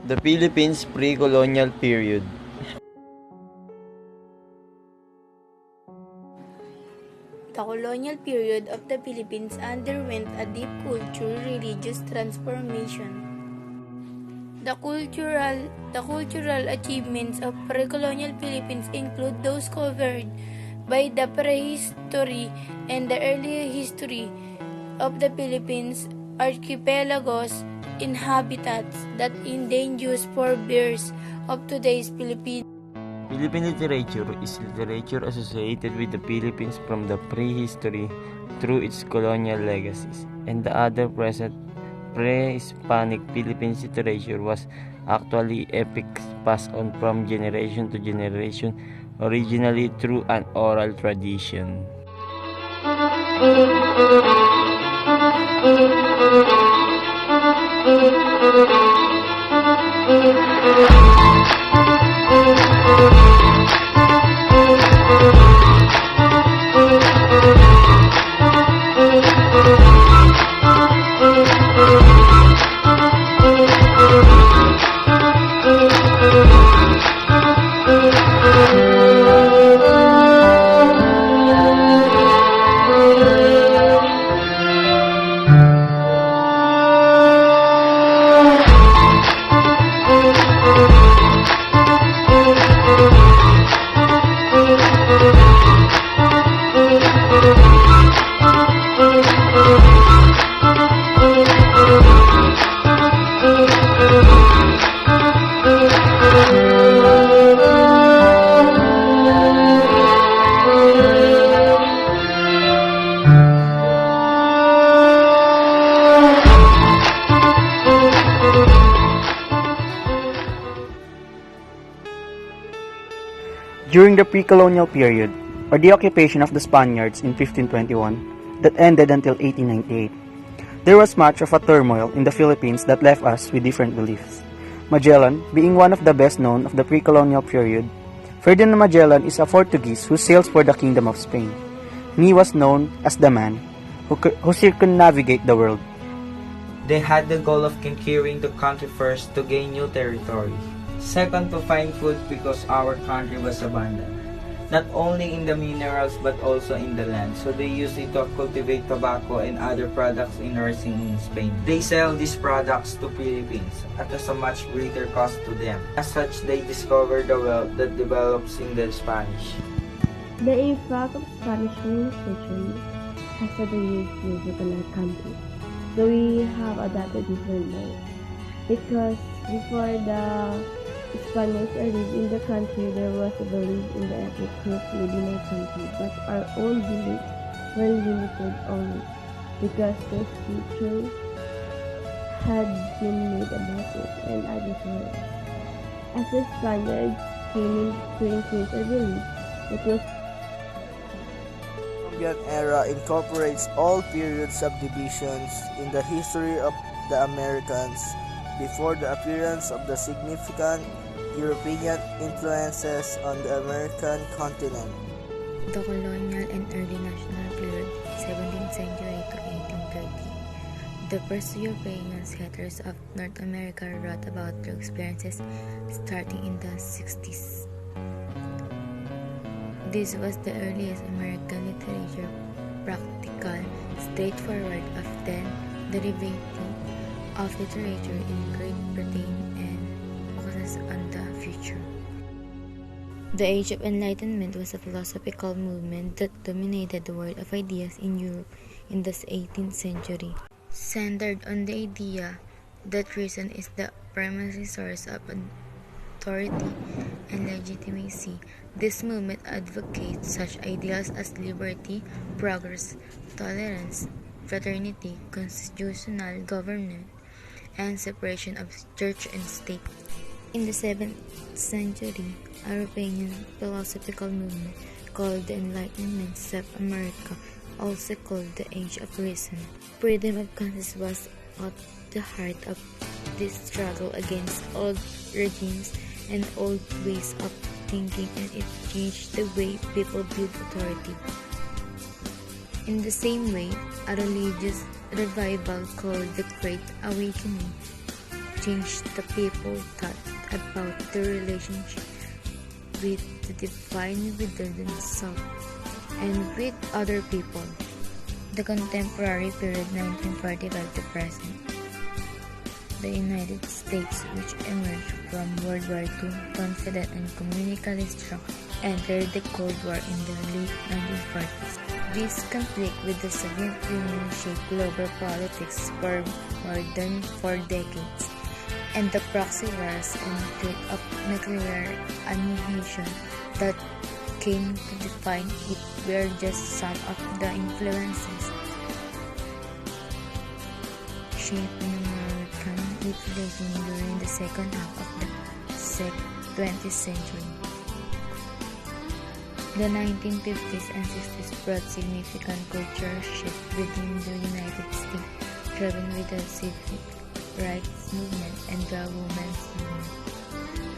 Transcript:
The Philippines pre-colonial period. The colonial period of the Philippines underwent a deep religious transformation. The cultural achievements of pre-colonial Philippines include those covered by the prehistory and the early history of the Philippines archipelagos inhabitants that indigenous forebears of today's Philippines. Philippine literature is literature associated with the Philippines from the prehistory through its colonial legacies, and the other present pre-Hispanic Philippine literature was actually epics passed on from generation to generation, originally through an oral tradition. During the pre-colonial period, or the occupation of the Spaniards in 1521, that ended until 1898, there was much of a turmoil in the Philippines that left us with different beliefs. Magellan, being one of the best known of the pre-colonial period, Ferdinand Magellan is a Portuguese who sails for the Kingdom of Spain. He was known as the man who circumnavigate the world. They had the goal of conquering the country first to gain new territory. Second, to find food because our country was abundant, not only in the minerals but also in the land. So they used it to cultivate tobacco and other products interesting in Spain. They sell these products to Philippines at a much greater cost to them. As such, they discover the wealth that develops in the Spanish. The impact of Spanish rule century has introduced music in our country. So we have adapted different ways. Because before the Spaniards arrived in the country, there was a belief in the ethnic group living in the country, but our own beliefs were limited only because the scripture had been made about it and others were. As the Spaniards came in to increase our belief, it was Colombian era incorporates all period subdivisions in the history of the Americans before the appearance of the significant European influences on the American continent. The colonial and early national period, 17th century to 1830. The first European settlers of North America wrote about their experiences starting in the 60s. This was the earliest American literature, practical, straightforward, often derivative of literature in Great Britain and focuses on the future. The Age of Enlightenment was a philosophical movement that dominated the world of ideas in Europe in the 18th century, centered on the idea that reason is the primary source of authority and legitimacy. This movement advocates such ideals as liberty, progress, tolerance, fraternity, constitutional government, and separation of church and state. In the 7th century, a European philosophical movement called the Enlightenment of America, also called the Age of Reason. Freedom of conscience was at the heart of this struggle against old regimes and old ways of thinking, and it changed the way people viewed authority. In the same way, a religious revival called the Great Awakening changed the people's thought about their relationship with the divine, with themselves, and with other people. The contemporary period 1945 to present. The United States, which emerged from World War II, confident and communically strong, entered the Cold War in the late 1940s. This conflict with the Soviet Union shaped global politics for more than 4 decades, and the proxy wars and threat of nuclear annihilation that came to define it were just some of the influences shaping American legislation during the second half of the 20th century. The 1950s and 60s brought significant cultural shift within the United States, driven with the civil rights movement and the women's movement.